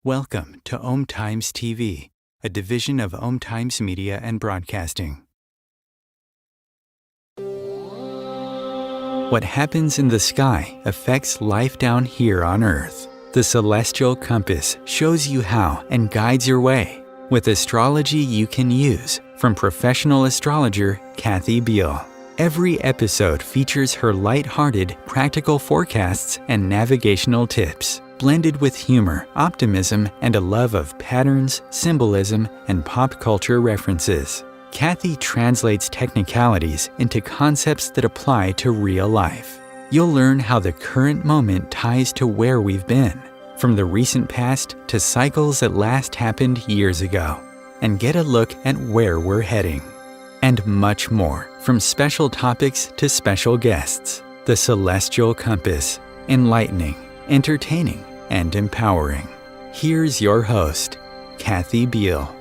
Welcome to Om Times TV, a division of Om Times Media and Broadcasting. What happens in the sky affects life down here on Earth. The celestial compass shows you how and guides your way with astrology you can use from professional astrologer Kathy Beal. Every episode features her light-hearted, practical forecasts and navigational tips, blended with humor, optimism, and a love of patterns, symbolism, and pop culture references. Kathy translates technicalities into concepts that apply to real life. You'll learn how the current moment ties to where we've been, from the recent past to cycles that last happened years ago, and get a look at where we're heading. And much more, from special topics to special guests. The Celestial Compass, enlightening, entertaining, and empowering. Here's your host, Kathy Beal.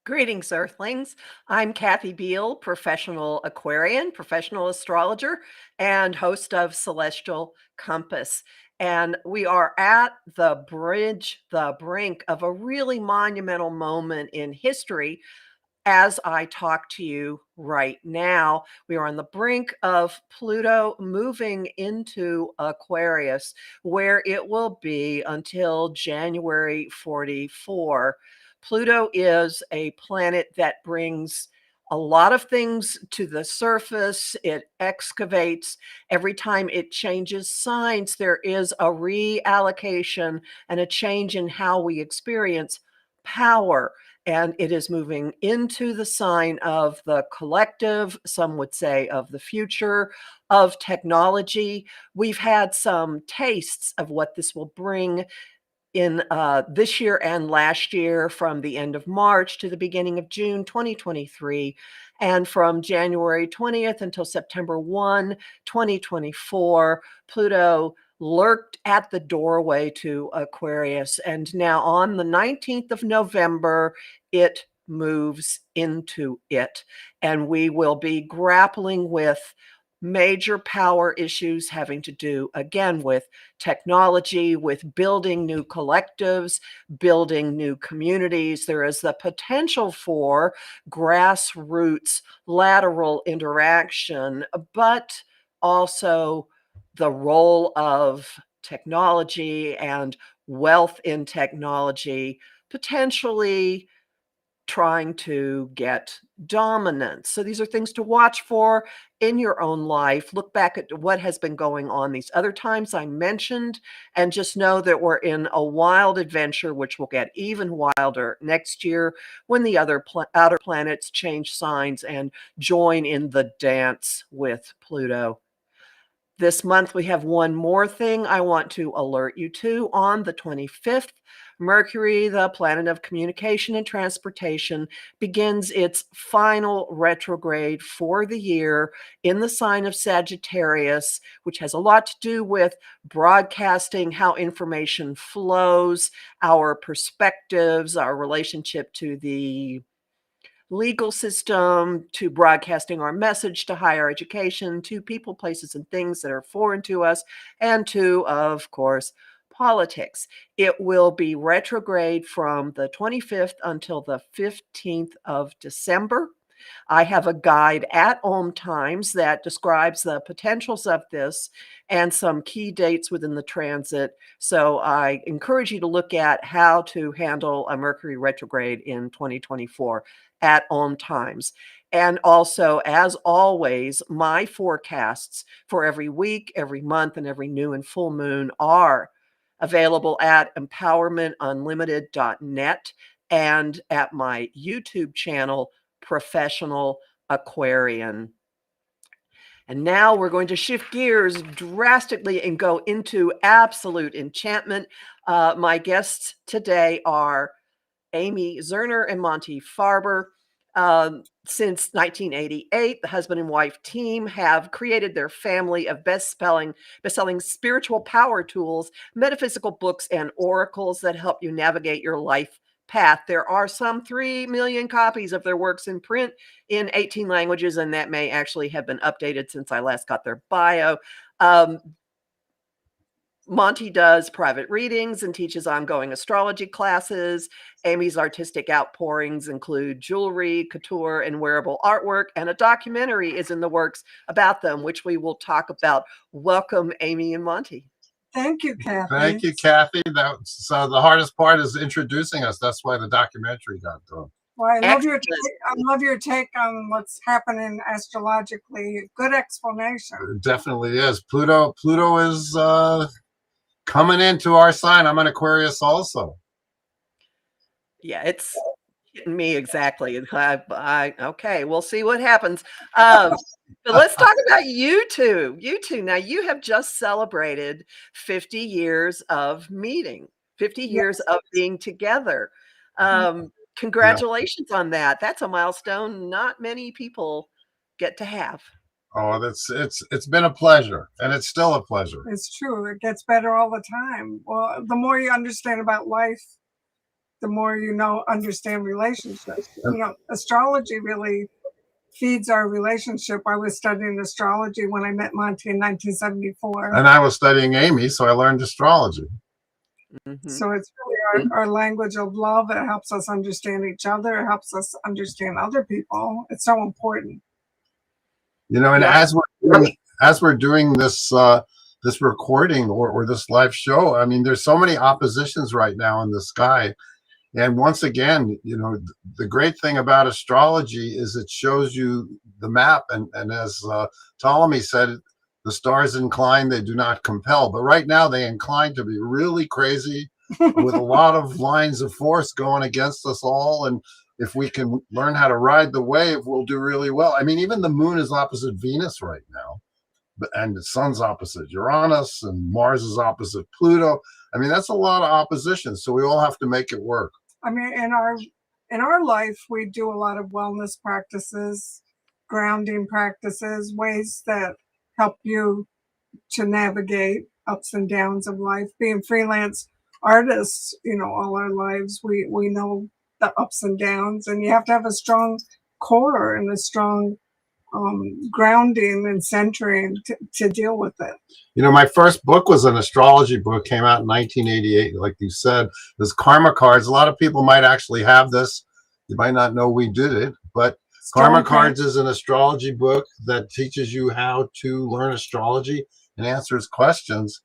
Greetings, Earthlings. I'm Kathy Beal, professional Aquarian, professional astrologer, and host of Celestial Compass. And we are at the brink of a really monumental moment in history. As I talk to you right now, we are on the brink of Pluto moving into Aquarius, where it will be until January 44. Pluto is a planet that brings a lot of things to the surface. It excavates. Every time it changes signs, there is a reallocation and a change in how we experience power. And it is moving into the sign of the collective, some would say of the future, of technology. We've had some tastes of what this will bring in this year and last year, from the end of March to the beginning of June 2023, and from January 20th until September 1, 2024, Pluto lurked at the doorway to Aquarius. And now on the 19th of November, it moves into it. And we will be grappling with major power issues having to do, again, with technology, with building new collectives, building new communities. There is the potential for grassroots lateral interaction, but also the role of technology and wealth in technology potentially trying to get dominance. So these are things to watch for in your own life. Look back at what has been going on these other times I mentioned, and just know that we're in a wild adventure, which will get even wilder next year when the other outer planets change signs and join in the dance with Pluto. This month, we have one more thing I want to alert you to. On the 25th, Mercury, the planet of communication and transportation, begins its final retrograde for the year in the sign of Sagittarius, which has a lot to do with broadcasting, how information flows, our perspectives, our relationship to the legal system, to broadcasting our message to higher education, to people, places, and things that are foreign to us, and to, of course, politics. It will be retrograde from the 25th until the 15th of December. I have a guide at Om Times that describes the potentials of this and some key dates within the transit. So I encourage you to look at how to handle a Mercury retrograde in 2024 at Om Times. And also, as always, my forecasts for every week, every month, and every new and full moon are available at empowermentunlimited.net and at my YouTube channel, Professional Aquarian. And now we're going to shift gears drastically and go into absolute enchantment. My guests today are Amy Zerner and Monte Farber. Since 1988, the husband and wife team have created their family of best-selling spiritual power tools, metaphysical books, and oracles that help you navigate your life path. There are some 3 million copies of their works in print in 18 languages, and that may actually have been updated since I last got their bio. Monty does private readings and teaches ongoing astrology classes. Amy's artistic outpourings include jewelry, couture, and wearable artwork, and a documentary is in the works about them, which we will talk about. Welcome, Amy and Monte. Thank you, Kathy. Thank you, Kathy. So the hardest part is introducing us. That's why the documentary got done. Well, I love your take on what's happening astrologically. Good explanation. It definitely is. Pluto is coming into our sign. I'm an Aquarius also. Yeah, it's hitting me exactly. Okay, we'll see what happens. But let's talk about you two. You two. Now, you have just celebrated 50 years of meeting, 50 years of being together. Congratulations on that. That's a milestone not many people get to have. Oh, it's been a pleasure, and it's still a pleasure. It's true. It gets better all the time. Well, the more you understand about life, the more you understand relationships. Astrology really feeds our relationship. I was studying astrology when I met Monte in 1974. And I was studying Amy, so I learned astrology. So it's really our language of love. It helps us understand each other. It helps us understand other people. It's so important. And as we're doing this this recording or this live show, I mean, there's so many oppositions right now in the sky. And once again, the great thing about astrology is it shows you the map. And as Ptolemy said, the stars incline, they do not compel. But right now they incline to be really crazy with a lot of lines of force going against us all. And if we can learn how to ride the wave, we'll do really well. I mean, even the moon is opposite Venus right now. And the sun's opposite Uranus, and Mars is opposite Pluto. I mean, that's a lot of opposition. So we all have to make it work. I mean, in our life, we do a lot of wellness practices, grounding practices, ways that help you to navigate ups and downs of life. Being freelance artists, all our lives, we know the ups and downs, and you have to have a strong core and a strong grounding and centering to deal with it. My first book was an astrology book, came out in 1988. Like you said, there's karma cards. A lot of people might actually have this. You might not know we did it, but Karma Cards is an astrology book that teaches you how to learn astrology and answers questions.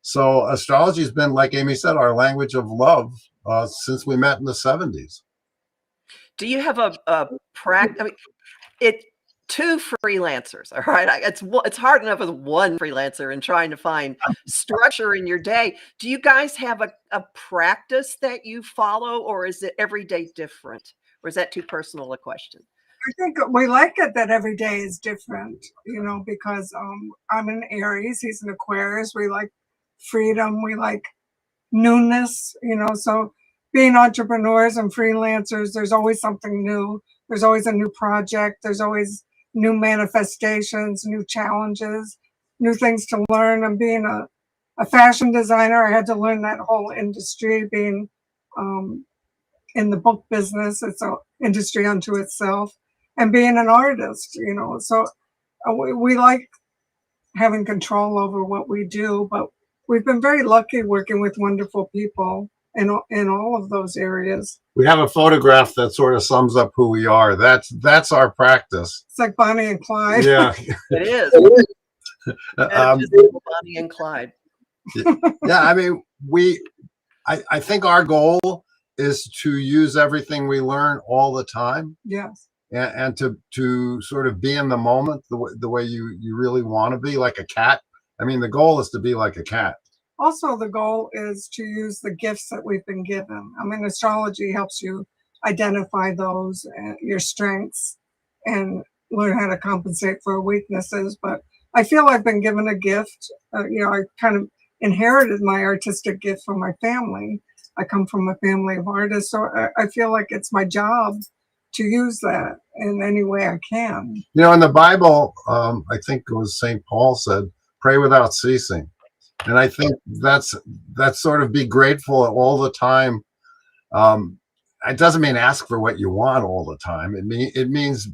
So astrology has been, like Amy said, our language of love since we met in the 70s. Do you have a practice? I mean, two freelancers, all right? It's hard enough with one freelancer and trying to find structure in your day. Do you guys have a practice that you follow, or is it every day different? Or is that too personal a question? I think we like it that every day is different, because I'm an Aries, he's an Aquarius. We like freedom, we like newness, so being entrepreneurs and freelancers, there's always something new. There's always a new project. There's always new manifestations, new challenges, new things to learn. And being a fashion designer, I had to learn that whole industry. Being in the book business, it's an industry unto itself. And being an artist, so we like having control over what we do, but we've been very lucky working with wonderful people in all of those areas. We have a photograph that sort of sums up who we are. That's our practice. It's like Bonnie and Clyde. Yeah, it is. Bonnie and Clyde. Yeah, I mean, I think our goal is to use everything we learn all the time. Yes. And to sort of be in the moment the way you really want to be, like a cat. I mean, the goal is to be like a cat. Also, the goal is to use the gifts that we've been given. I mean, astrology helps you identify those, your strengths, and learn how to compensate for weaknesses. But I feel I've been given a gift. I kind of inherited my artistic gift from my family. I come from a family of artists, so I feel like it's my job to use that in any way I can. In the Bible, I think it was St. Paul said, pray without ceasing. And I think that's sort of be grateful all the time. It doesn't mean ask for what you want all the time. It means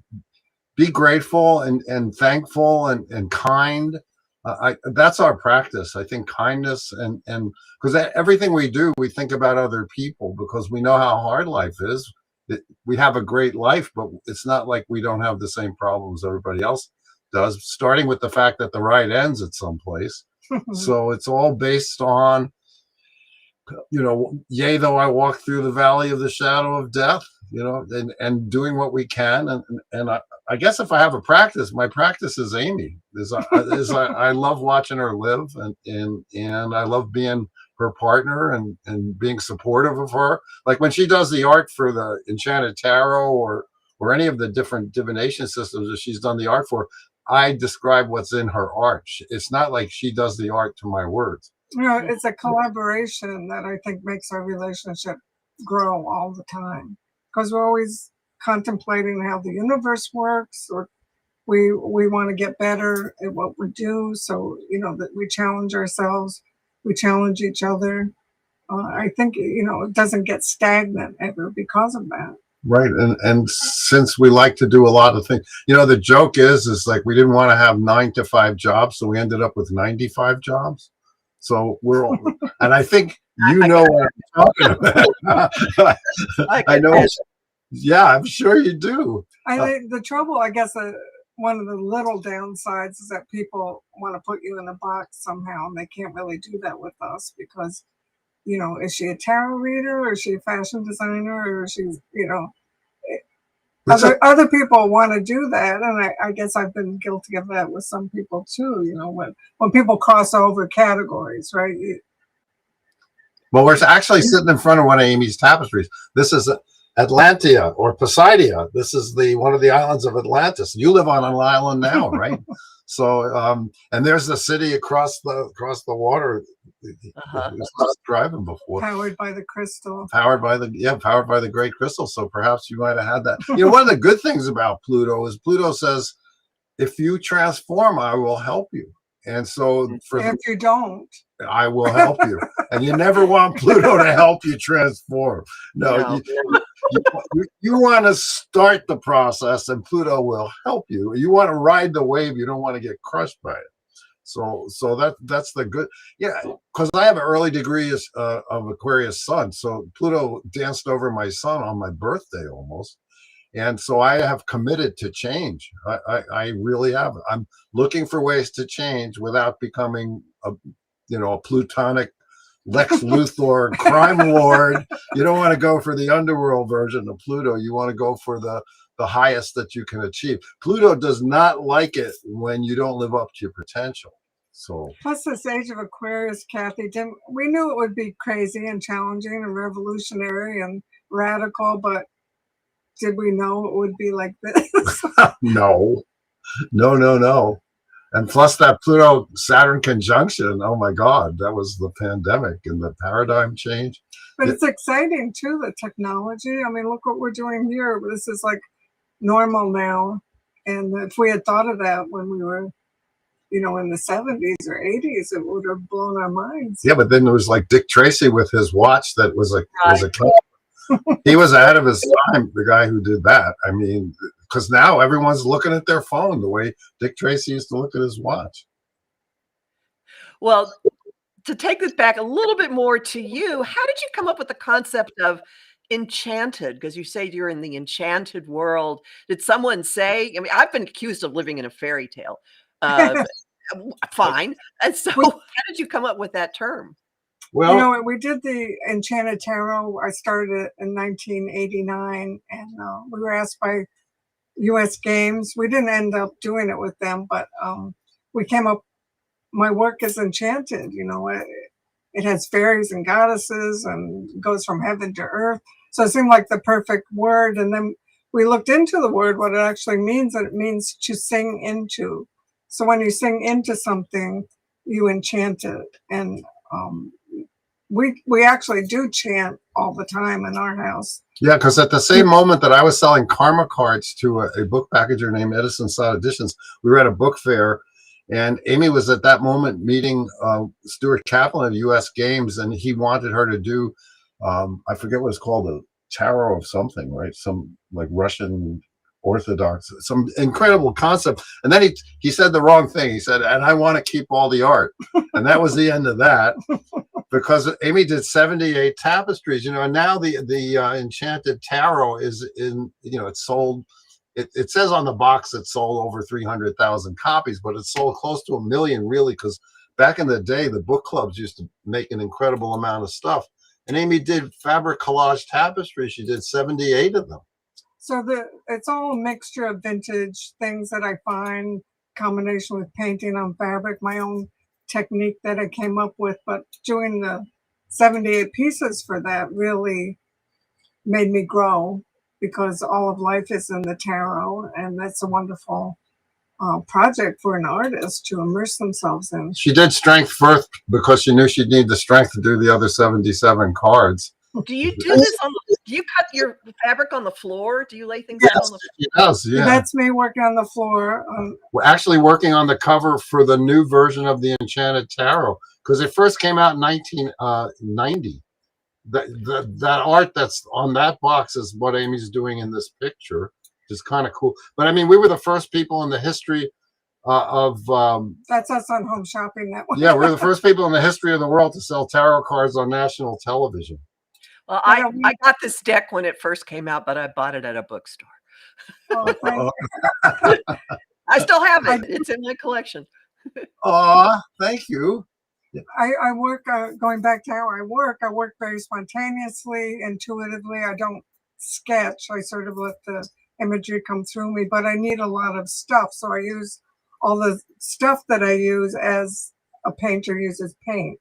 be grateful and thankful and kind that's our practice. I think kindness and because everything we do, we think about other people because we know how hard life is. We have a great life, but it's not like we don't have the same problems everybody else does. Starting with the fact that the ride ends at some place, so it's all based on, yea, though I walk through the valley of the shadow of death, and doing what we can. And I guess if I have a practice, my practice is Amy. I love watching her live, and I love being her partner and being supportive of her. Like when she does the art for the Enchanted Tarot or any of the different divination systems that she's done the art for, I describe what's in her art. It's not like she does the art to my words. It's a collaboration that I think makes our relationship grow all the time, because we're always contemplating how the universe works, or we want to get better at what we do. So, that we challenge ourselves, we challenge each other. I think, it doesn't get stagnant ever because of that. Right. And since we like to do a lot of things, the joke is like we didn't want to have 9-to-5 jobs, so we ended up with 95 jobs. So we're all, and I think what I'm talking about. I know. Yeah, I'm sure you do. I think the trouble, I guess, one of the little downsides is that people want to put you in a box somehow, and they can't really do that with us because, is she a tarot reader, or is she a fashion designer, or is she, other people want to do that, and I guess I've been guilty of that with some people too. When people cross over categories, right? Well, we're actually sitting in front of one of Amy's tapestries. This is Atlantia or Poseidia. This is one of the islands of Atlantis. You live on an island now, right? So, and there's the city across the water. Was driving before. Powered by the crystal. Powered by the great crystal. So perhaps you might have had that. One of the good things about Pluto is Pluto says, if you transform, I will help you. And so if you don't, I will help you. And you never want Pluto to help you transform. No. You want to start the process, and Pluto will help you. You want to ride the wave. You don't want to get crushed by it. So that's the good. Yeah, because I have an early degree of Aquarius sun. So Pluto danced over my sun on my birthday almost. And so I have committed to change. I really have. I'm looking for ways to change without becoming a plutonic Lex Luthor crime lord. You don't want to go for the underworld version of Pluto. You want to go for the highest that you can achieve. Pluto does not like it when you don't live up to your potential. So plus this age of Aquarius, Kathy, we knew it would be crazy and challenging and revolutionary and radical, but did we know it would be like this? No. And plus that Pluto-Saturn conjunction, oh my God, that was the pandemic and the paradigm change. But it's exciting too, the technology. I mean, look what we're doing here. This is like normal now. And if we had thought of that when we were, in the 70s or 80s, it would have blown our minds. Yeah, but then there was like Dick Tracy with his watch that was a he was ahead of his time, the guy who did that. I mean, because now everyone's looking at their phone the way Dick Tracy used to look at his watch. Well, to take this back a little bit more to you, how did you come up with the concept of Enchanted? Because you say you're in the enchanted world. Did someone say, I mean, I've been accused of living in a fairy tale. Fine. And so how did you come up with that term? Well, we did the Enchanted Tarot. I started it in 1989, and we were asked by U.S. Games. We didn't end up doing it with them, but we came up. My work is enchanted. It has fairies and goddesses and goes from heaven to earth. So it seemed like the perfect word. And then we looked into the word, what it actually means, and it means to sing into. So when you sing into something, you enchant it. And we actually do chant all the time in our house. Yeah, because at the same moment that I was selling karma cards to a book packager named Edison Side Editions, we were at a book fair, and Amy was at that moment meeting Stuart Kaplan of U.S. Games, and he wanted her to do, I forget what it's called, a tarot of something, right? Some like Russian orthodox, some incredible concept. And then he said the wrong thing. He said, and I want to keep all the art. And that was the end of that, because Amy did 78 tapestries, and now the Enchanted Tarot is in, it's sold. It says on the box it sold over 300,000 copies, but it's sold close to 1 million, really, because back in the day, the book clubs used to make an incredible amount of stuff. And Amy did fabric collage tapestry. She did 78 of them. So it's all a mixture of vintage things that I find, combination with painting on fabric, my own technique that I came up with. But doing the 78 pieces for that really made me grow, because all of life is in the tarot, and that's a wonderful project for an artist to immerse themselves in. She did strength first because she knew she'd need the strength to do the other 77 cards. Do you do this do you cut your fabric on the floor? Do you lay things out on the floor? She does, yeah. That's me working on the floor. We're actually working on the cover for the new version of the Enchanted Tarot, because it first came out in 1990. That art that's on that box is what Amy's doing in this picture, which is kind of cool. But I mean, we were the first people in the history of that's us on Home Shopping Network. Yeah, we're the first people in the history of the world to sell tarot cards on national television. Well, I got this deck when it first came out, but I bought it at a bookstore. Oh, thank you. I still have it. It's in my collection. Thank you. I work, going back to how I work very spontaneously, intuitively. I don't sketch. I sort of let the imagery come through me, but I need a lot of stuff. So I use all the stuff that I use as a painter uses paint.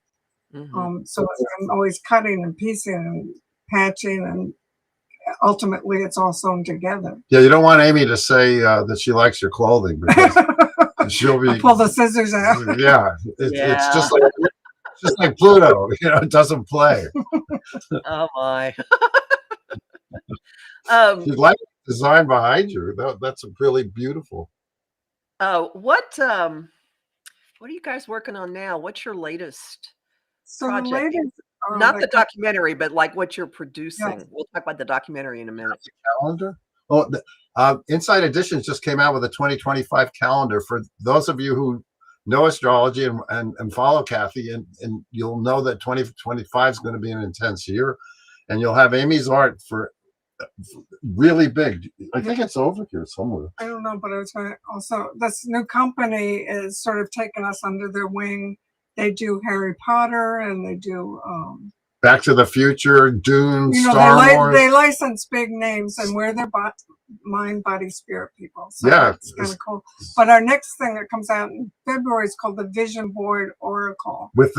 So I'm always cutting and piecing and patching, and ultimately it's all sewn together. Yeah, you don't want Amy to say that she likes your clothing, because she'll be pull the scissors out. Yeah, it's just like Pluto, it doesn't play. Oh my. You'd like the design behind you. That's really beautiful. What are you guys working on now? What's your latest project? The latest, not the documentary, but like what you're producing. Yes. We'll talk about the documentary in a minute. Calendar. Inside Editions just came out with a 2025 calendar for those of you who know astrology and follow Kathy, and you'll know that 2025 is going to be an intense year, and you'll have Amy's art for really big. I think it's over here somewhere. I don't know, but I was going to also, this new company is sort of taking us under their wing. They do Harry Potter, and they do Back to the Future, Dune, Star Wars. They license big names, and we're their mind, body, spirit people. So yeah, it's kind of cool. But our next thing that comes out in February is called the Vision Board Oracle. With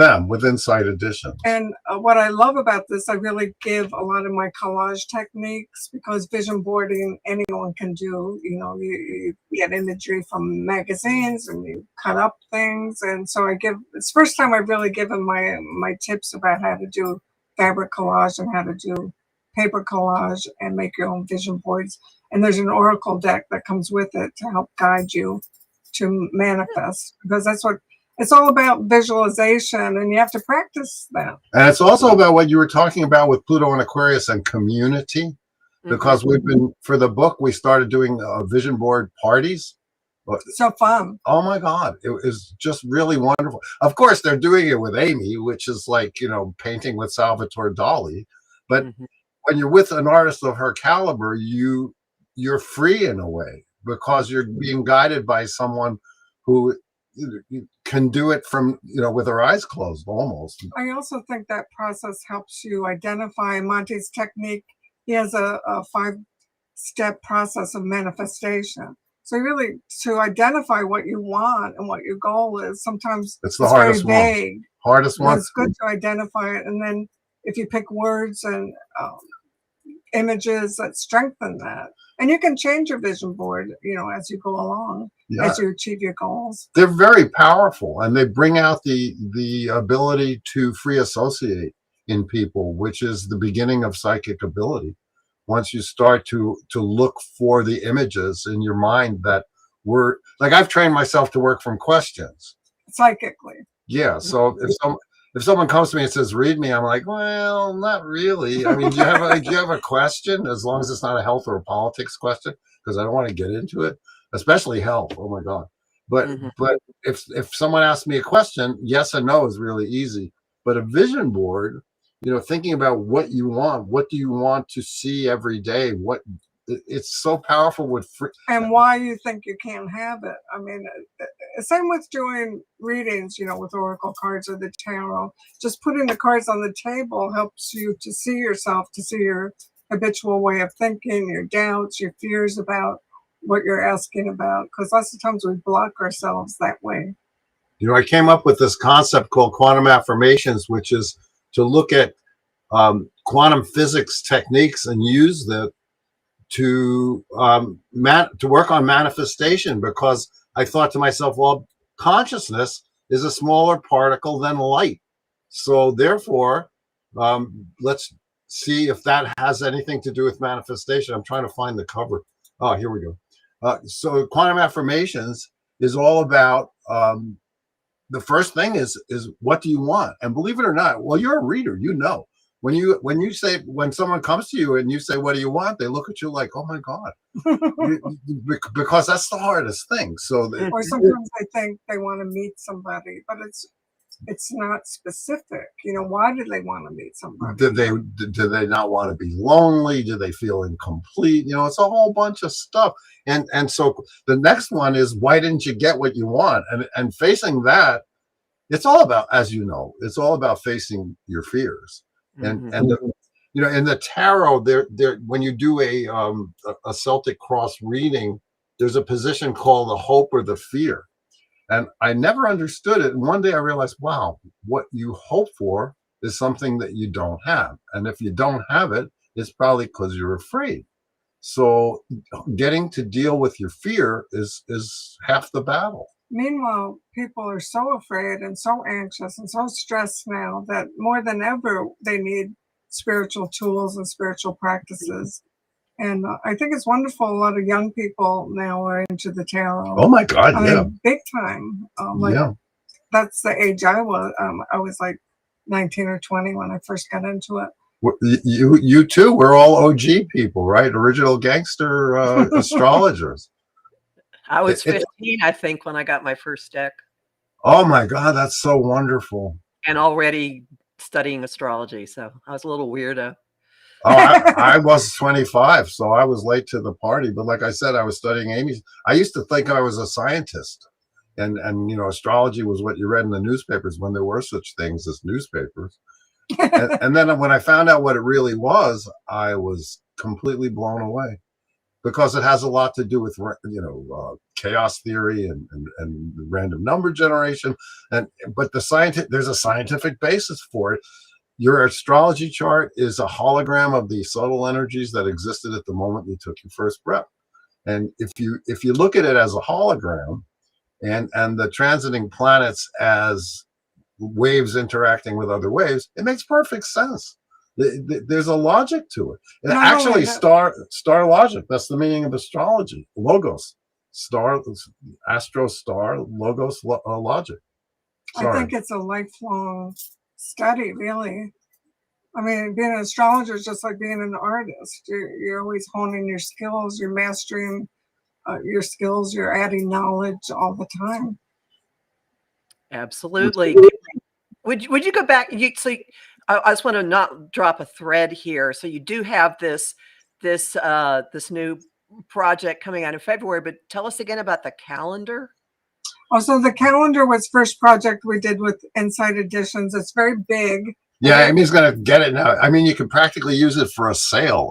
Inside Edition. And what I love about this, I really give a lot of my collage techniques, because vision boarding anyone can do. You get imagery from magazines and you cut up things. And so it's the first time I've really given my tips about how to do fabric collage and how to do paper collage and make your own vision boards. And there's an oracle deck that comes with it to help guide you to manifest, because that's what it's all about, visualization, and you have to practice that. And it's also about what you were talking about with Pluto and Aquarius and community, because we've been, for the book, we started doing vision board parties. So fun. Oh my God. It was just really wonderful. Of course, they're doing it with Amy, which is like, painting with Salvatore Dali. But when you're with an artist of her caliber, you're free in a way, because you're being guided by someone who can do it from, with her eyes closed almost. I also think that process helps you identify Monte's technique. He has a 5-step process of manifestation. So really, to identify what you want and what your goal is, sometimes it's the hardest very vague. Hardest one. It's good to identify it, and then if you pick words and images that strengthen that, and you can change your vision board, as you go along, as you achieve your goals. They're very powerful, and they bring out the ability to free associate in people, which is the beginning of psychic ability. Once you start to look for the images in your mind that I've trained myself to work from questions psychically. Yeah. So if someone comes to me and says, read me, I'm like, well, not really. I mean, do you have a question? As long as it's not a health or a politics question, because I don't want to get into it, especially health. Oh my God. But if someone asks me a question, yes and no is really easy. But a vision board, thinking about what you want, what do you want to see every day? It's so powerful with and why you think you can't have it. I mean, same with doing readings, with oracle cards or the tarot. Just putting the cards on the table helps you to see yourself, to see your habitual way of thinking, your doubts, your fears about what you're asking about, because lots of times we block ourselves that way. I came up with this concept called quantum affirmations, which is to look at quantum physics techniques and use them to work on manifestation, because I thought to myself, well, consciousness is a smaller particle than light. So therefore, let's see if that has anything to do with manifestation. I'm trying to find the cover. Oh, here we go. So quantum affirmations is all about the first thing is what do you want? And believe it or not, well, you're a reader, when someone comes to you and you say, what do you want? They look at you like, oh my God, because that's the hardest thing. So or sometimes they think they want to meet somebody, but it's not specific. Why do they want to meet somebody? Do they not want to be lonely? Do they feel incomplete? It's a whole bunch of stuff. And so the next one is, why didn't you get what you want? And facing that, it's all about, as you know, it's all about facing your fears. And in the tarot, there when you do a Celtic cross reading, there's a position called the hope or the fear. And I never understood it. And one day I realized, wow, what you hope for is something that you don't have. And if you don't have it, it's probably because you're afraid. So getting to deal with your fear is half the battle. Meanwhile, people are so afraid and so anxious and so stressed now that more than ever, they need spiritual tools and spiritual practices. And I think it's wonderful. A lot of young people now are into the tarot. Oh my God, I mean, big time. That's the age I was. I was like 19 or 20 when I first got into it. You too. We're all OG people, right? Original gangster astrologers. I was 15, I think, when I got my first deck. Oh my God, that's so wonderful. And already studying astrology, so I was a little weirdo. Oh, I was 25, so I was late to the party. But like I said, I was studying Amy. I used to think I was a scientist, and astrology was what you read in the newspapers when there were such things as newspapers. and then when I found out what it really was, I was completely blown away, because it has a lot to do with chaos theory and random number generation. But there's a scientific basis for it. Your astrology chart is a hologram of the subtle energies that existed at the moment you took your first breath. And if you look at it as a hologram, and the transiting planets as waves interacting with other waves, it makes perfect sense. There's a logic to it. And actually, star logic, that's the meaning of astrology. Logos, astro star, logos, logic. Sorry. I think it's a lifelong study, really. I mean, being an astrologer is just like being an artist. You're always honing your skills, you're mastering your skills, you're adding knowledge all the time. Absolutely. Would you go back? I just want to not drop a thread here. So you do have this new project coming out in February, but tell us again about the calendar. Also, the calendar was first project we did with Inside Editions. It's very big. Yeah, Amy's going to get it now. I mean, you can practically use it for a sale.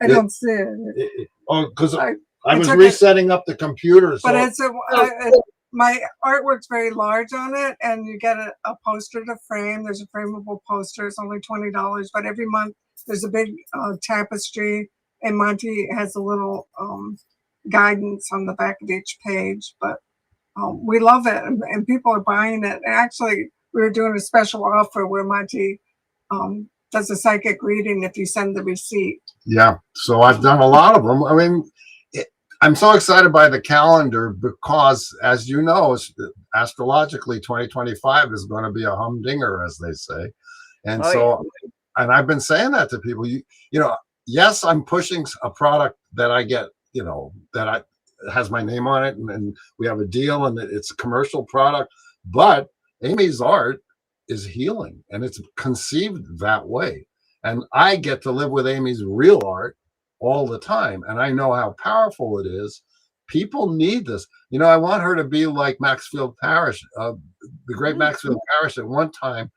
I don't see it. Because I was resetting up the computer. So. But my artwork's very large on it, and you get a poster to frame. There's a frameable poster. It's only $20, but every month there's a big tapestry, and Monte has a little guidance on the back of each page. But we love it, and people are buying it. And actually, we were doing a special offer where Monte does a psychic reading if you send the receipt. Yeah, so I've done a lot of them. I mean, I'm so excited by the calendar because, as you know, astrologically, 2025 is going to be a humdinger, as they say. And Oh, yeah. so, and I've been saying that to people. You know, yes, I'm pushing a product that I get, you know, has my name on it, and we have a deal, and it's a commercial product. But Amy's art is healing, and it's conceived that way. And I get to live with Amy's real art all the time, and I know how powerful it is. People need this. You know, I want her to be like Maxfield Parrish, the great Maxfield Parrish. At one time,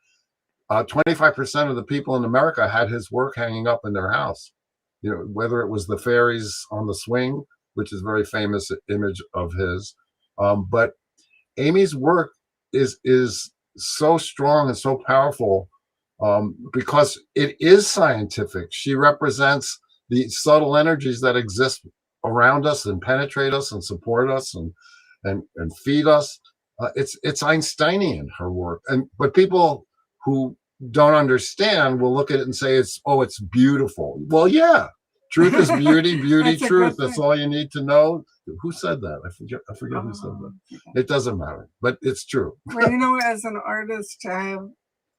25% of the people in America had his work hanging up in their house. You know, whether it was the fairies on the swing, which is a very famous image of his, but Amy's work is so strong and so powerful because it is scientific. She represents the subtle energies that exist around us and penetrate us and support us and feed us. It's Einsteinian, her work, but people who don't understand will look at it and say it's beautiful. Well, yeah, truth is beauty, beauty, truth. That's all you need to know. Who said that? I forget who said that. It doesn't matter, but it's true. Well, you know, as an artist, I have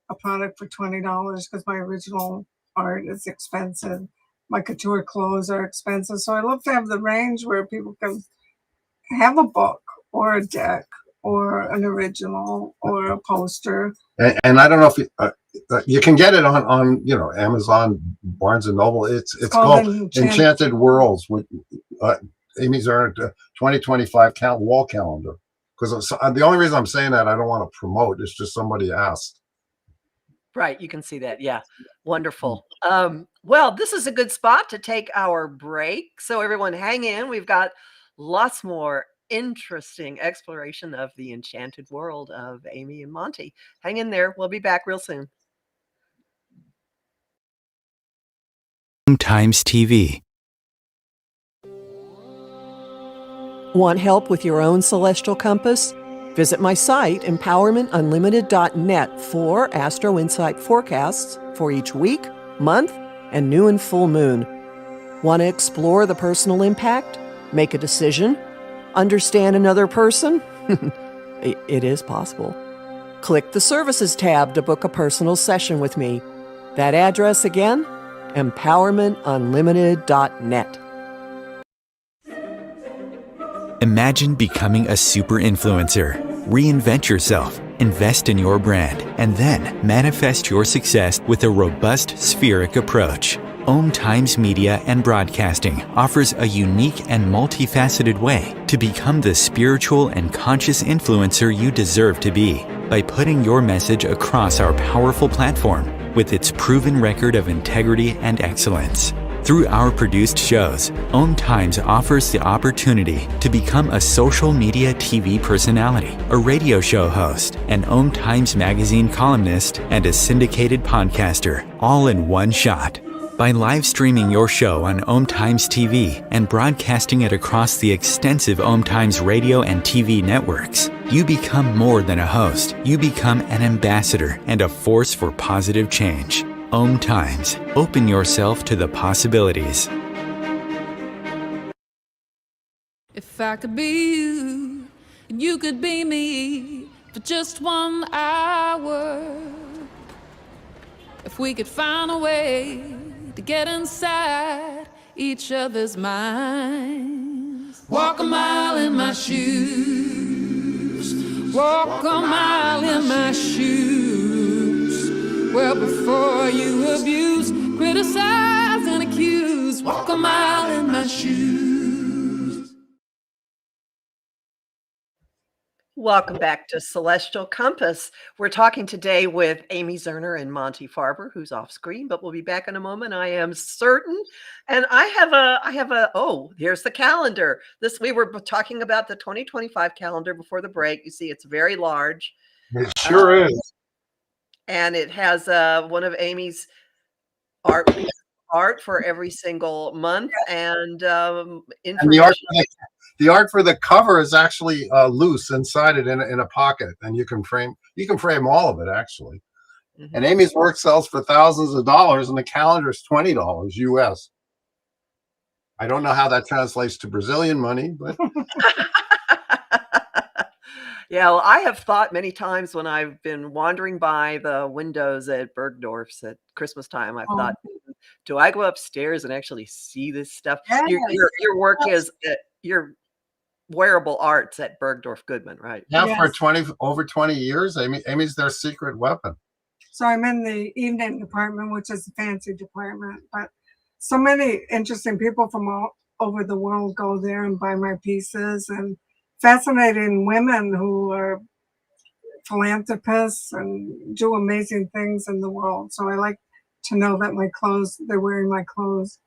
a product for $20 because my original art is expensive. My couture clothes are expensive. So I love to have the range where people can have a book or a deck or an original or a poster. And I don't know if you can get it on you know, Amazon, Barnes and Noble. It's called Enchanted Worlds with Amy Zerner 2025 wall calendar. Because the only reason I'm saying that, I don't want to promote. It's just somebody asked. Right, you can see that. Yeah, wonderful. Well, this is a good spot to take our break. So everyone hang in. We've got lots more interesting exploration of the enchanted world of Amy and Monte. Hang in there. We'll be back real soon. Times TV. Want help with your own celestial compass? Visit my site, empowermentunlimited.net, for Astro Insight forecasts for each week, month, and new and full moon. Want to explore the personal impact? Make a decision? Understand another person? It is possible. Click the Services tab to book a personal session with me. That address again? empowermentunlimited.net. Imagine becoming a super influencer. Reinvent yourself, invest in your brand, and then manifest your success with a robust spheric approach. Om Times Media and Broadcasting offers a unique and multifaceted way to become the spiritual and conscious influencer you deserve to be by putting your message across our powerful platform with its proven record of integrity and excellence. Through our produced shows, Om Times offers the opportunity to become a social media TV personality, a radio show host, an Om Times magazine columnist, and a syndicated podcaster, all in one shot. By live streaming your show on Om Times TV and broadcasting it across the extensive Om Times radio and TV networks, you become more than a host. You become an ambassador and a force for positive change. Om Times. Open yourself to the possibilities. If I could be you, and you could be me for just 1 hour. If we could find a way to get inside each other's minds. Walk a mile in my shoes. Walk a mile in my shoes. Well, before you abuse, criticize, and accuse, walk a mile in my shoes. Welcome back to Celestial Compass. We're talking today with Amy Zerner and Monte Farber, who's off screen, but we'll be back in a moment. I am certain. And I have a, oh, here's the calendar. We were talking about the 2025 calendar before the break. You see, it's very large. It sure is. And it has one of Amy's art for every single month, and information. And the art for the cover is actually loose inside it in a pocket, and you can frame all of it actually. Mm-hmm. And Amy's work sells for thousands of dollars, and the calendar is $20 US. I don't know how that translates to Brazilian money, but Yeah, well, I have thought many times when I've been wandering by the windows at Bergdorf's at Christmas time, I've thought, do I go upstairs and actually see this stuff? Your work is your wearable arts at Bergdorf Goodman, right? yeah, for over 20 years, Amy's their secret weapon. So I'm in the evening department, which is a fancy department, but so many interesting people from all over the world go there and buy my pieces, and fascinating women who are philanthropists and do amazing things in the world. So I like to know that they're wearing my clothes.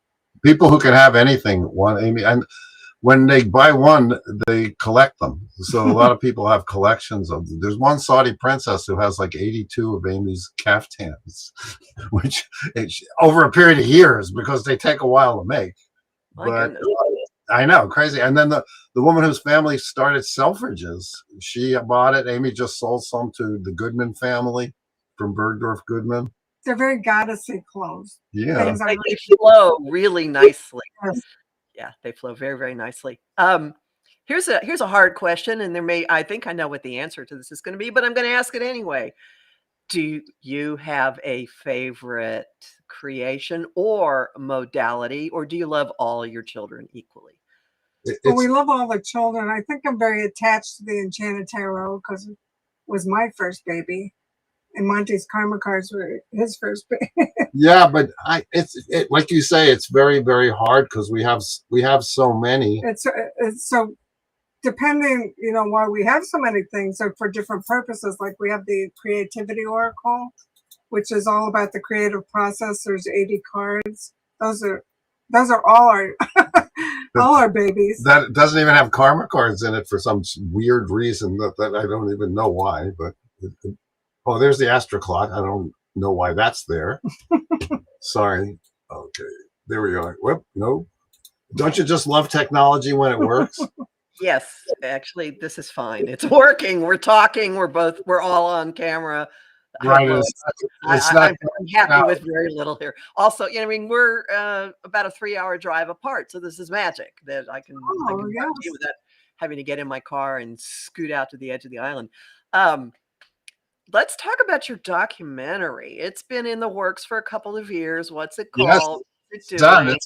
People who can have anything want Amy, and when they buy one, they collect them. So a lot of people have collections of them. There's one Saudi princess who has like 82 of Amy's caftans, which over a period of years, because they take a while to make. But I know, crazy. And then the woman whose family started Selfridges, she bought it. Amy just sold some to the Goodman family from Bergdorf Goodman. They're very goddessy clothes. Yeah. They flow really nicely. Yes. Yeah, they flow very, very nicely. Here's a hard question, and I think I know what the answer to this is going to be, but I'm going to ask it anyway. Do you have a favorite creation or modality, or do you love all your children equally? Well, we love all the children. I think I'm very attached to the Enchanted Tarot because it was my first baby, and Monte's karma cards were his first baby. Yeah, but it's like you say, it's very, very hard because we have so many. It's so depending, why we have so many things are for different purposes. Like we have the Creativity Oracle, which is all about the creative process. There's 80 cards. Those are all our all our babies. That doesn't even have karma cards in it for some weird reason that I don't even know why. But oh, there's the Astro Clock. I don't know why that's there. Sorry. Okay, there we are. Whoop, no. Don't you just love technology when it works? Yes, actually, this is fine. It's working. We're talking. We're all on camera. Right. I'm happy with very little here. Also, we're about a 3-hour drive apart, so this is magic that I can talk to you without having to get in my car and scoot out to the edge of the island. Let's talk about your documentary. It's been in the works for a couple of years. What's it called? Yes, it's done.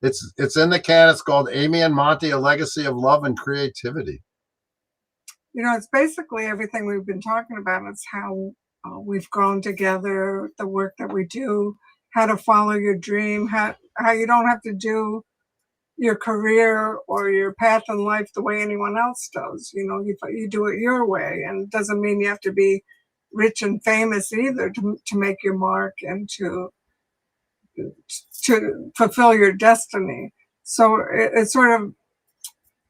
It's in the can. It's called Amy and Monte: A Legacy of Love and Creativity. It's basically everything we've been talking about. It's how we've grown together, the work that we do, how to follow your dream, how you don't have to do your career or your path in life the way anyone else does. You do it your way, and it doesn't mean you have to be rich and famous either to make your mark and to fulfill your destiny. So it's sort of,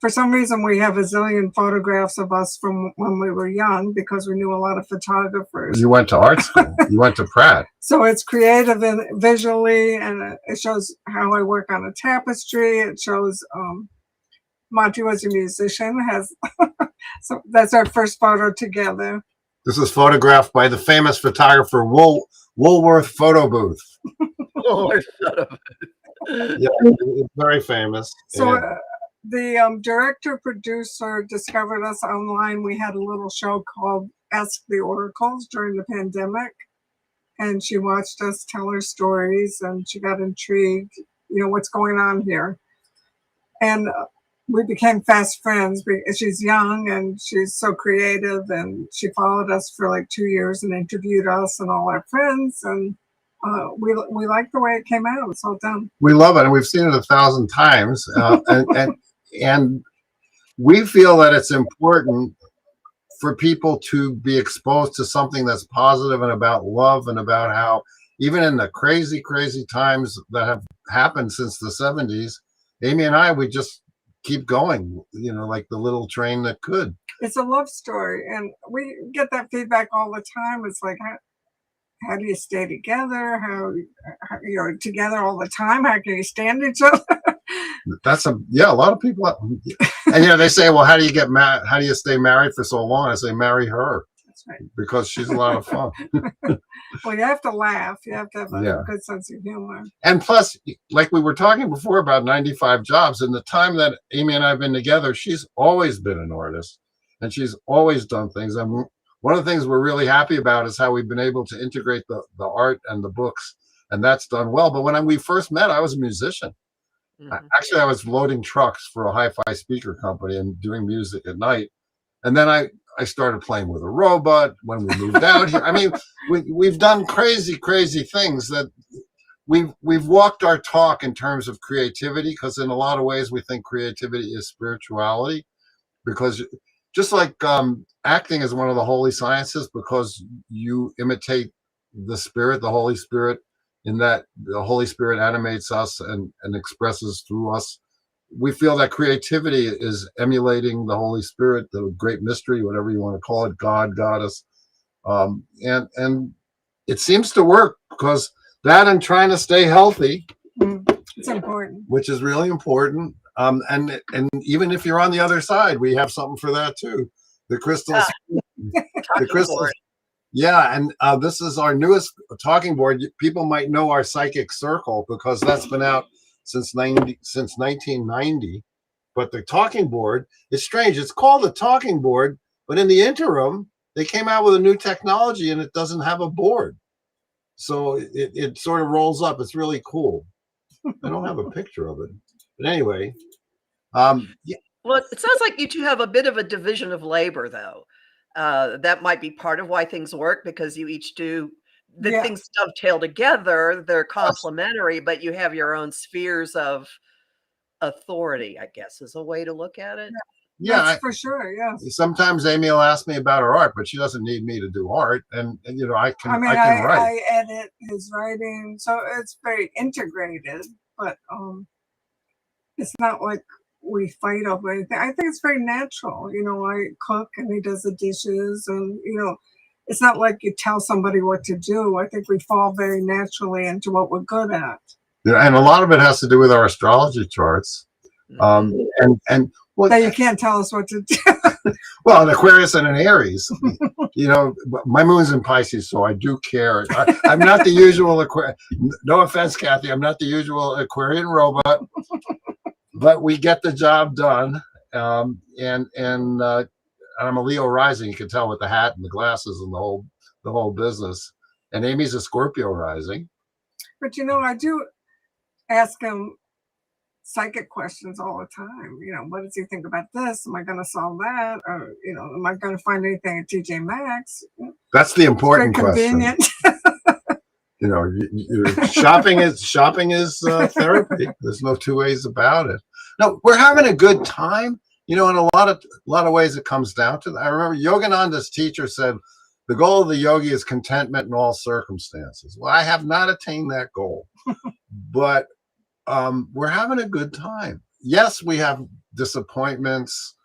for some reason, we have a zillion photographs of us from when we were young because we knew a lot of photographers. You went to art school. You went to Pratt. So it's creative and visually, and it shows how I work on a tapestry. It shows Monte was a musician. So that's our first photo together. This is photographed by the famous photographer Woolworth Photo Booth. Woolworth Photo Booth. Yeah, it's very famous. So the director-producer discovered us online. We had a little show called Ask the Oracles during the pandemic, and she watched us tell her stories, and she got intrigued, what's going on here. And we became fast friends. She's young and she's so creative, and she followed us for like 2 years and interviewed us and all our friends, and we like the way it came out. It's all done. We love it, and we've seen it 1,000 times, and we feel that it's important for people to be exposed to something that's positive and about love, and about how even in the crazy, crazy times that have happened since the 70s, Amy and I, we just keep going, like the little train that could. It's a love story, and we get that feedback all the time. It's like, how do you stay together? How you're together all the time? How can you stand each other? That's a lot of people, and they say, well, how do you get married? How do you stay married for so long? I say, marry her. because she's a lot of fun. Well, you have to laugh. You have to have a Yeah. good sense of humor. And plus, like we were talking before about 95 jobs, in the time that Amy and I have been together, she's always been an artist and she's always done things. And one of the things we're really happy about is how we've been able to integrate the art and the books, and that's done well. But when we first met, I was a musician. Actually, I was loading trucks for a hi-fi speaker company and doing music at night. And then I started playing with a robot when we moved out here. I mean, we've done crazy things that we've walked our talk in terms of creativity, because in a lot of ways we think creativity is spirituality, because just like acting is one of the holy sciences, because you imitate the Spirit, the Holy Spirit, in that the Holy Spirit animates us and expresses through us. We feel that creativity is emulating the Holy Spirit, the great mystery, whatever you want to call it, God, goddess. And it seems to work, because that and trying to stay healthy, it's important, which is really important. And even if you're on the other side, we have something for that too. The crystals, the crystals. Yeah, and this is our newest talking board. People might know our Psychic Circle, because that's been out since 1990. But the talking board is strange. It's called a talking board, but in the interim, they came out with a new technology and it doesn't have a board. So it sort of rolls up. It's really cool. I don't have a picture of it. But anyway, yeah. Well, it sounds like you two have a bit of a division of labor, though. That might be part of why things work, because you each do things dovetail together. They're complementary, but you have your own spheres of authority, I guess, is a way to look at it. Yeah, that's for sure. Yeah. Sometimes Amy will ask me about her art, but she doesn't need me to do art, and you know, I can write. I edit his writing, so it's very integrated. But it's not like we fight over anything. I think it's very natural. You know, I cook and he does the dishes, and you know, it's not like you tell somebody what to do. I think we fall very naturally into what we're good at. Yeah, and a lot of it has to do with our astrology charts. And well, that you can't tell us what to do. Well, an Aquarius and an Aries, you know, my moon's in Pisces, so I do care. I'm not the usual Aquarius. No offense, Kathy, I'm not the usual Aquarian robot, but we get the job done. And I'm a Leo rising. You can tell with the hat and the glasses and the whole business. And Amy's a Scorpio rising. But you know, I do ask him psychic questions all the time. You know, what does he think about this? Am I going to solve that? Or, you know, am I going to find anything at TJ Maxx? That's the important question. You know, shopping is therapy. There's no two ways about it. No, we're having a good time. You know, in a lot of ways, it comes down to that. I remember Yogananda's teacher said, the goal of the yogi is contentment in all circumstances. Well, I have not attained that goal, but we're having a good time. Yes, we have disappointments.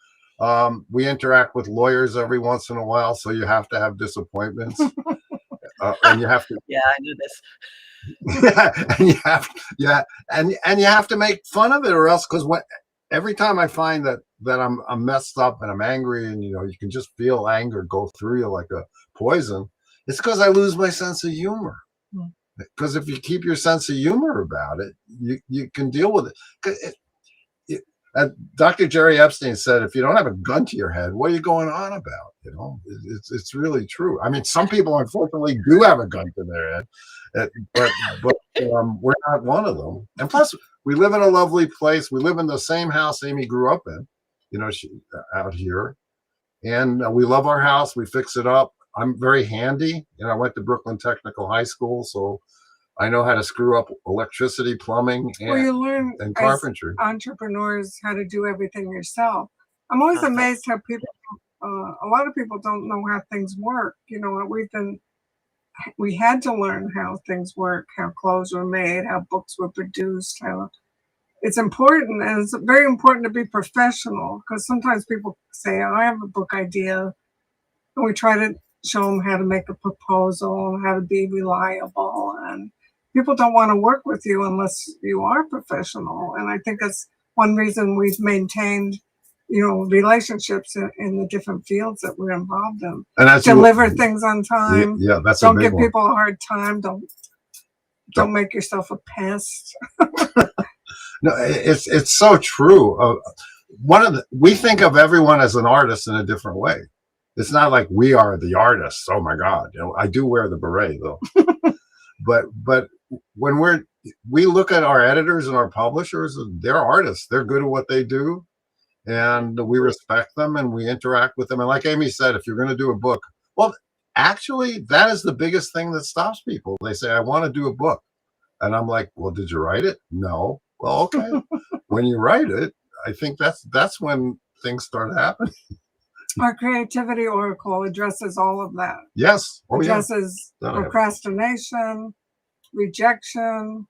We interact with lawyers every once in a while, so you have to have disappointments. And you have to. Yeah, I knew this. and you have to make fun of it, or else, because every time I find that I'm messed up and I'm angry, and you know, you can just feel anger go through you like a poison, it's because I lose my sense of humor. Because if you keep your sense of humor about it, you can deal with it. Dr. Jerry Epstein said, if you don't have a gun to your head, what are you going on about? You know, it's really true. I mean, some people unfortunately do have a gun to their head, but we're not one of them. And plus, we live in a lovely place. We live in the same house Amy grew up in, you know, out here, and we love our house. We fix it up. I'm very handy, and I went to Brooklyn Technical High School, so I know how to screw up electricity, plumbing, and carpentry. As entrepreneurs, how to do everything yourself. I'm always amazed how people, a lot of people don't know how things work. You know, we had to learn how things work, how clothes were made, how books were produced, how it's important, and it's very important to be professional, because sometimes people say, oh, I have a book idea, and we try to show them how to make a proposal, how to be reliable, and people don't want to work with you unless you are professional. And I think that's one reason we've maintained relationships in the different fields that we're involved in. And that's deliver things on time. Yeah, that's don't a big give people a hard time. Don't make yourself a pest. No, it's so true. We think of everyone as an artist in a different way. It's not like we are the artists. Oh my God, I do wear the beret though. but when we look at our editors and our publishers, they're artists. They're good at what they do, and we respect them and we interact with them. And like Amy said, if you're going to do a book, well, actually, that is the biggest thing that stops people. They say, I want to do a book. And I'm like, well, did you write it? No. Well, okay. When you write it, I think that's when things start happening. Our creativity oracle addresses all of that. Yes. Addresses procrastination, rejection,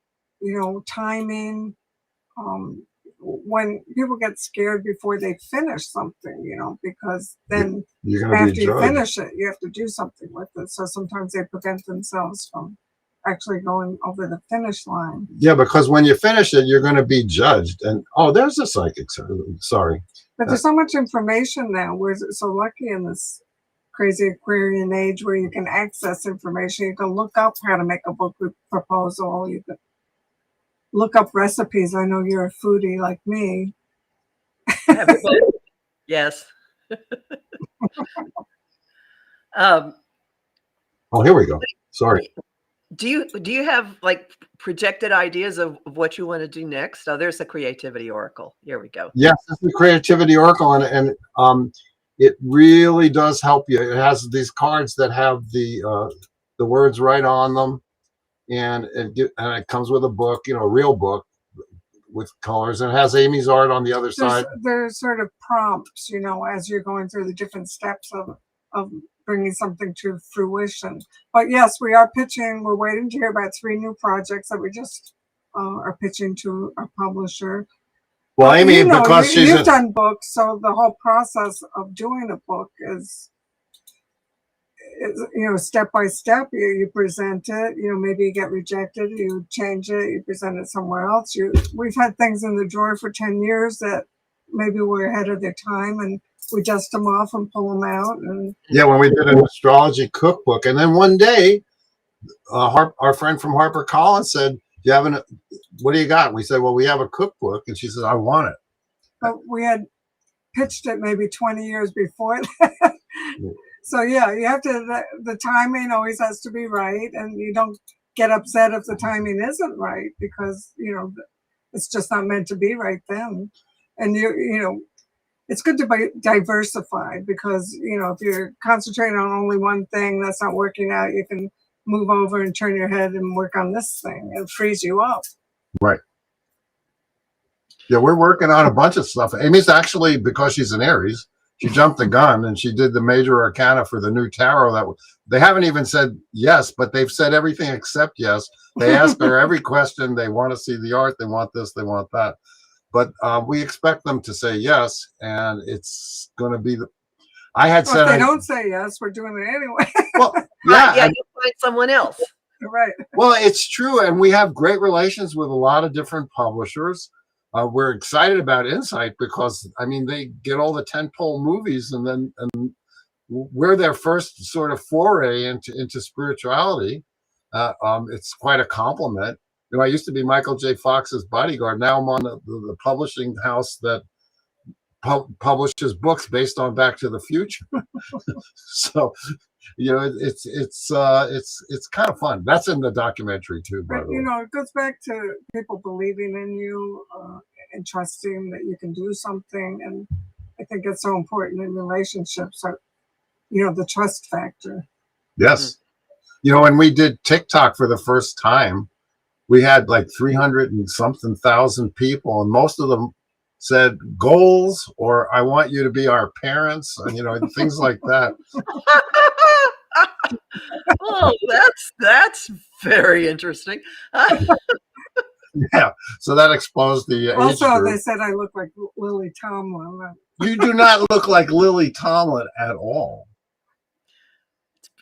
timing. When people get scared before they finish something, because then after you finish it, you have to do something with it. So sometimes they prevent themselves from actually going over the finish line. Yeah, because when you finish it, you're going to be judged. And there's a psychic. Sorry. But there's so much information now. We're so lucky in this crazy Aquarian age where you can access information. You can look up how to make a book proposal. You can look up recipes. I know you're a foodie like me. Yes. Here we go. Sorry. Do you have like projected ideas of what you want to do next? Oh, there's the creativity oracle. Here we go. Yes, it's the creativity oracle, and it really does help you. It has these cards that have the words right on them, and it comes with a book, a real book with colors, and it has Amy's art on the other side. There's sort of prompts, as you're going through the different steps of bringing something to fruition. But yes, we are pitching. We're waiting to hear about 3 new projects that we just are pitching to a publisher. Well, Amy, because you've done books, so the whole process of doing a book is step by step. You present it. Maybe you get rejected. You change it. You present it somewhere else. We've had things in the drawer for 10 years that maybe we're ahead of their time, and we dust them off and pull them out. And when we did an astrology cookbook, and then one day, our friend from HarperCollins said, what do you got? And we said, well, we have a cookbook, and she said, I want it. But we had pitched it maybe 20 years before that. So you have to. The timing always has to be right, and you don't get upset if the timing isn't right because it's just not meant to be right then. And it's good to be diversified because, if you're concentrating on only one thing that's not working out, you can move over and turn your head and work on this thing. It frees you up. Right. Yeah, we're working on a bunch of stuff. Amy's actually, because she's an Aries, she jumped the gun and she did the major arcana for the new tarot. They haven't even said yes, but they've said everything except yes. They ask her every question. They want to see the art. They want this. They want that. But we expect them to say yes, and it's going to be if they don't say yes, we're doing it anyway. Well, you'll find someone else. Right. Well, it's true, and we have great relations with a lot of different publishers. We're excited about Insight because they get all the tentpole movies, and we're their first sort of foray into spirituality. It's quite a compliment. I used to be Michael J. Fox's bodyguard. Now I'm on the publishing house that publishes books based on Back to the Future. So, it's kind of fun. That's in the documentary too. By the way, it goes back to people believing in you and trusting that you can do something. And I think it's so important in relationships. The trust factor. Yes. When we did TikTok for the first time, we had like 300 and something thousand people, and most of them said goals or I want you to be our parents, and things like that. Oh, that's very interesting. Yeah, so that exposed the also age group. They said I look like Lily Tomlin. You do not look like Lily Tomlin at all.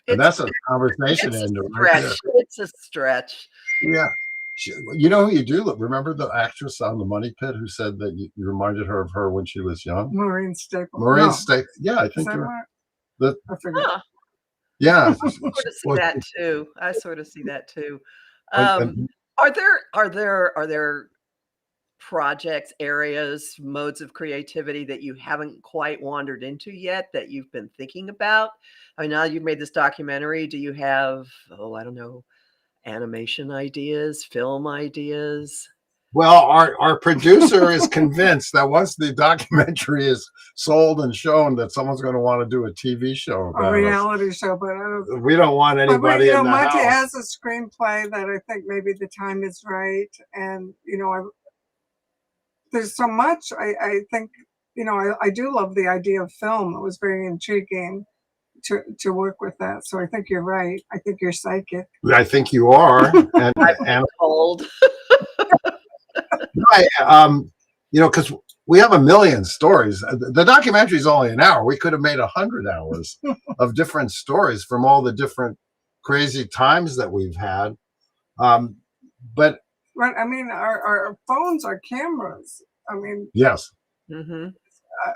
And that's a conversation ender right there. It's a stretch. Yeah. You know who you do? Remember the actress on the Money Pit who said that you reminded her of her when she was young? Maureen Staples. Maureen No. Staples. Yeah, I Is think that you're. right? The, I forget. Huh. yeah. Sort of see Well, that too. I sort of see that too. and Are there projects, areas, modes of creativity that you haven't quite wandered into yet that you've been thinking about? I mean, now you've made this documentary. Do you have, oh, I don't know, animation ideas, film ideas? well, our producer is convinced that once the documentary is sold and shown, that someone's going to want to do a TV show A about reality show, but I don't. us. We don't want But anybody in the Monte house. has a screenplay that I think maybe the time is right, and there's so much. I think I do love the idea of film. It was very intriguing to work with that. So I think you're right. I think you're psychic. I think you are, and Cold. because we have a million stories. The documentary is only an hour. We could have made 100 hours of different stories from all the different crazy times that we've had. But Right. I mean, our phones are cameras. I mean, yes, Hmm.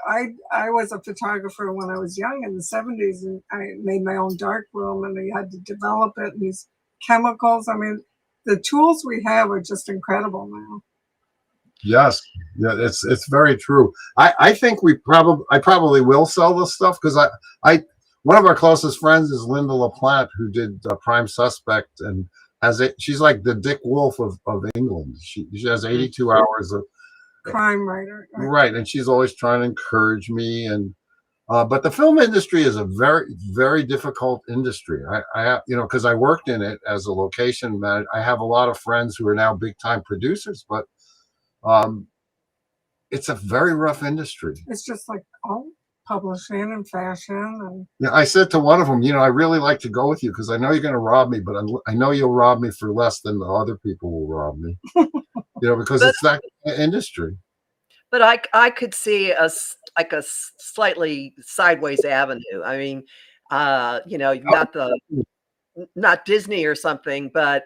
I was a photographer when I was young in the 70s, and I made my own dark room, and I had to develop it, and these chemicals. I mean, the tools we have are just incredible now. yes, yeah, it's very true. I think I probably will sell this stuff because I one of our closest friends is Linda LaPlante, who did Prime Suspect, and she's like the Dick Wolf of England. She has 82 hours of Crime writer. right, and she's always trying to encourage me. And but the film industry is a very, very difficult industry. I because I worked in it as a location man. I have a lot of friends who are now big time producers, but it's a very rough industry. It's just like publishing and fashion. And Yeah, I said to one of them, I really like to go with you because I know you're going to rob me, but I know you'll rob me for less than the other people will rob me. Because it's that industry. But I could see like a slightly sideways avenue. I mean, not Disney or something, but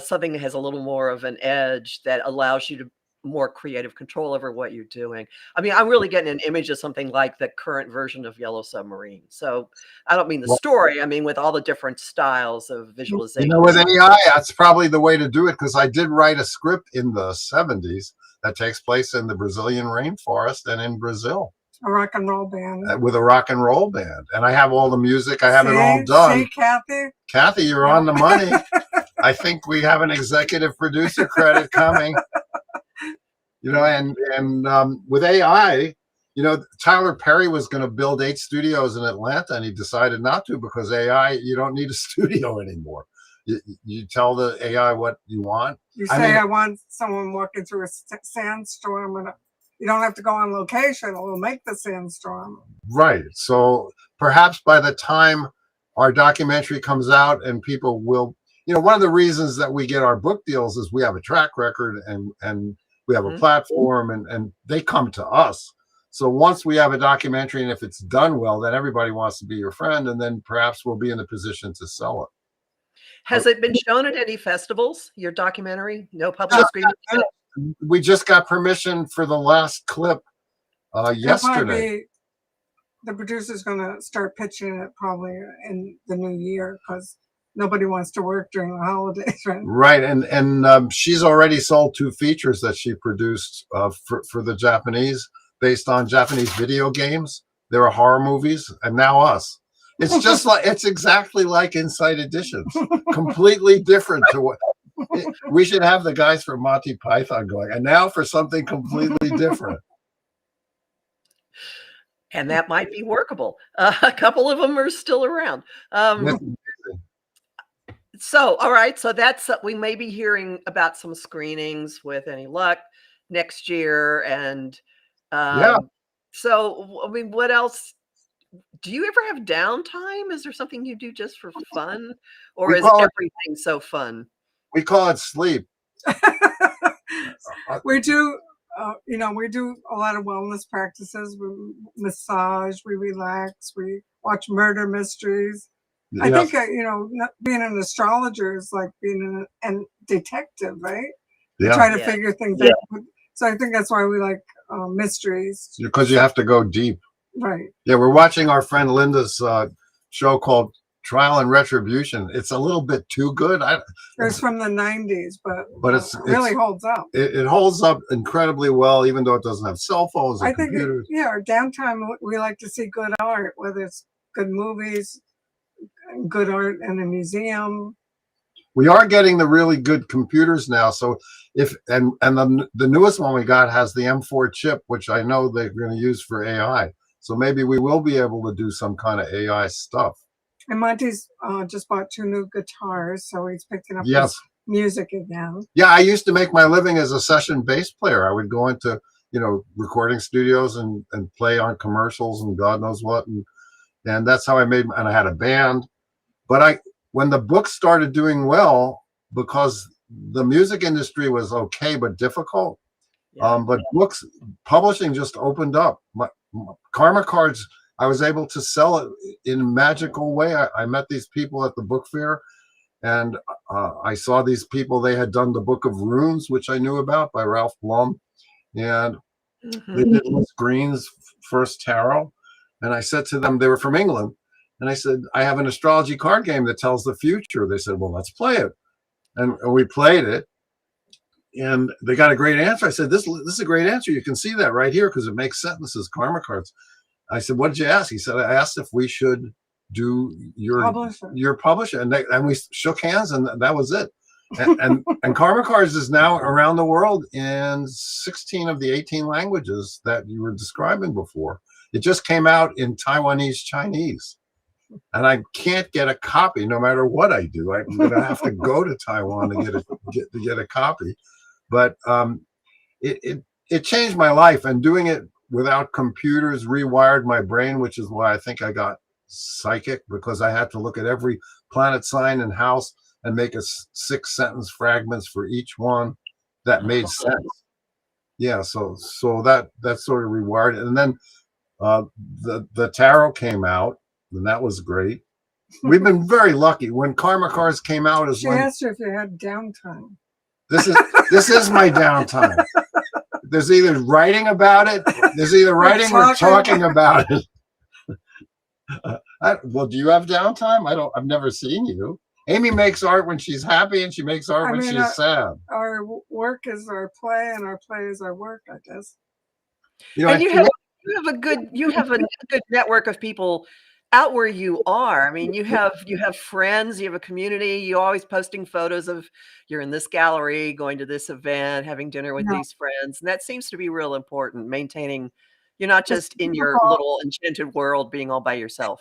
something that has a little more of an edge that allows you to more creative control over what you're doing. I mean, I'm really getting an image of something like the current version of Yellow Submarine. So I don't mean the story. I mean, with all the different styles of visualization. With AI, that's probably the way to do it because I did write a script in the 70s that takes place in the Brazilian rainforest and in Brazil. A rock and roll band. With a rock and roll band. And I have all the music. I have it all done. See, Kathy? Kathy, you're on the money. I think we have an executive producer credit coming. And with AI, Tyler Perry was going to build 8 studios in Atlanta, and he decided not to because AI, you don't need a studio anymore. You tell the AI what you want. You say, I want someone walking through a sandstorm, and you don't have to go on location. It will make the sandstorm. Right. So perhaps by the time our documentary comes out and people will, one of the reasons that we get our book deals is we have a track record and we have a platform and they come to us. So once we have a documentary and if it's done well, then everybody wants to be your friend. And then perhaps we'll be in the position to sell it. Has it been shown at any festivals, your documentary? No public screening? We just got permission for the last clip yesterday. The producer's going to start pitching it probably in the new year because nobody wants to work during the holidays, right? Right, and she's already sold 2 features that she produced for the Japanese, based on Japanese video games. There are horror movies, and now us. It's just it's exactly like Inside Editions, completely different to what. We should have the guys from Monty Python going, and now for something completely different. And that might be workable. A couple of them are still around. So, all right. So we may be hearing about some screenings with any luck next year. And so, I mean, what else? Do you ever have downtime? Is there something you do just for fun? Or is everything so fun? We call it sleep. We do, we do a lot of wellness practices. We massage, we relax, we watch murder mysteries. I Yes. think, being an astrologer is like being a detective, right? You Yeah, try to Yeah. figure things out. So I think that's why we like mysteries. because you have to go deep. Right. Yeah, we're watching our friend Linda's show called Trial and Retribution. It's a little bit too good. It was from the 90s, but it's really holds up. It holds up incredibly well, even though it doesn't have cell phones and I think, computers. our downtime, we like to see good art, whether it's good movies, good art in a museum. We are getting the really good computers now. So the newest one we got has the M4 chip, which I know they're going to use for AI. So maybe we will be able to do some kind of AI stuff. And Monte's just bought 2 new guitars, so he's picking up Yes. his music again. Yeah, I used to make my living as a session bass player. I would go into, recording studios and play on commercials and God knows what. And that's how I made, and I had a band. But when the book started doing well, because the music industry was okay but difficult, but books publishing just opened up. My Karma Cards, I was able to sell it in a magical way. I met these people at the book fair, and I saw these people. They had done the Book of Runes, which I knew about, by Ralph Blum, and they did Miss Green's first tarot. And I said to them, they were from England, and I said, I have an astrology card game that tells the future. They said, well, let's play it. And we played it, and they got a great answer. I said, this is a great answer. You can see that right here because it makes sentences, Karma Cards. I said, what did you ask? He said, I asked if we should do your publisher. And we shook hands, and that was it. And Karma Cards is now around the world in 16 of the 18 languages that you were describing before. It just came out in Taiwanese Chinese. And I can't get a copy no matter what I do. I'm going to have to go to Taiwan to get a copy. But it changed my life, and doing it without computers rewired my brain, which is why I think I got psychic, because I had to look at every planet sign and house and make a 6-sentence fragments for each one that made sense. Yeah, so that sort of rewired it. And then the tarot came out, and that was great. We've been very lucky. When Karma Cards came out, She asked you if you had downtime. This is my downtime. There's either writing about it, or talking about it. Well, do you have downtime? I've never seen you. Amy makes art when she's happy, and she makes art when she's sad. Our work is our play, and our play is our work, I guess. And you have a good network of people out where you are. I mean, you have friends, you have a community. You're always posting photos of you're in this gallery, going to this event, having dinner with these friends, and that seems to be real important. Maintaining, you're not just in your little enchanted world, being all by yourself.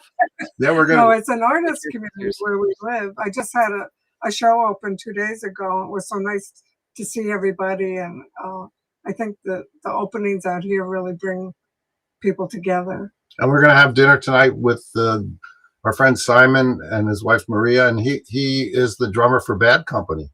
Yeah, No, it's an artist community where we live. I just had a show open 2 days ago. It was so nice to see everybody, and I think the openings out here really bring people together. And we're going to have dinner tonight with our friend Simon and his wife Maria, and he is the drummer for Bad Company.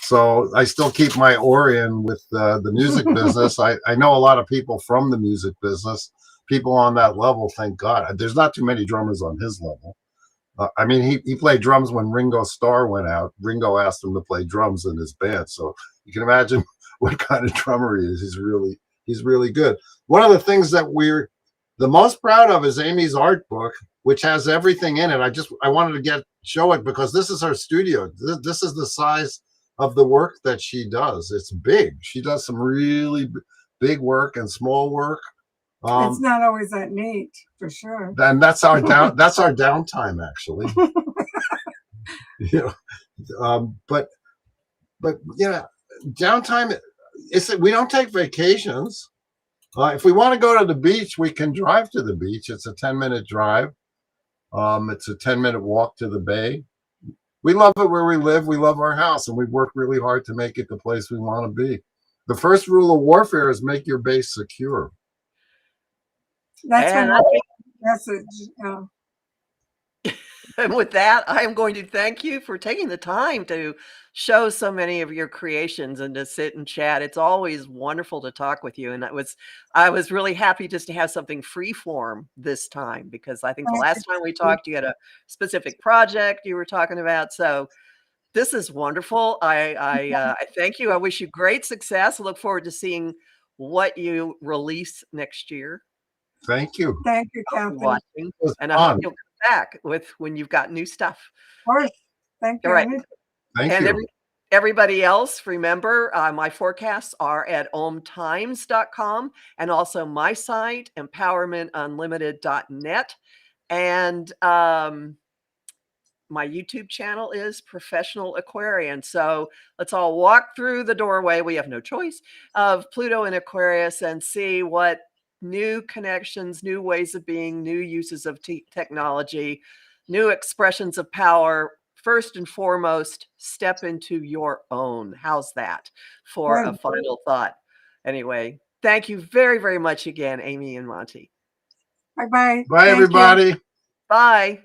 So I still keep my oar in with the music business. I know a lot of people from the music business, people on that level. Thank God. There's not too many drummers on his level. I mean, he played drums when Ringo Starr went out. Ringo asked him to play drums in his band. So you can imagine what kind of drummer he is. He's really good. One of the things that we're the most proud of is Amy's art book, which has everything in it. I wanted to show it because this is her studio. This is the size of the work that she does. It's big. She does some really big work and small work. It's not always that neat, for sure. And that's our downtime, actually. But downtime. We don't take vacations. If we want to go to the beach, we can drive to the beach. It's a 10-minute drive. It's a 10-minute walk to the bay. We love it where we live. We love our house, and we've worked really hard to make it the place we want to be. The first rule of warfare is make your base secure. That's my message. And with that, I am going to thank you for taking the time to show so many of your creations and to sit and chat. It's always wonderful to talk with you. And I was really happy just to have something free form this time, because I think the Thank last time we talked, you had a specific project you were talking about. So this is wonderful. I thank you. I wish you great success. I look forward to seeing what you release next year. Thank you. Thank you, I'll be Kathy. watching, It was and I hope fun. you'll come back with when you've got new stuff. Of course. Thank All you. right. Thank And you. everybody else, remember, my forecasts are at omtimes.com, and also my site, empowermentunlimited.net. And my YouTube channel is Professional Aquarian. So let's all walk through the doorway, we have no choice, of Pluto and Aquarius and see what new connections, new ways of being, new uses of technology, new expressions of power. First and foremost, step into your own. How's that for a Good. final thought? Anyway, thank you very, very much again, Amy and Monte. Bye-bye. Bye, Thank you. everybody. Bye.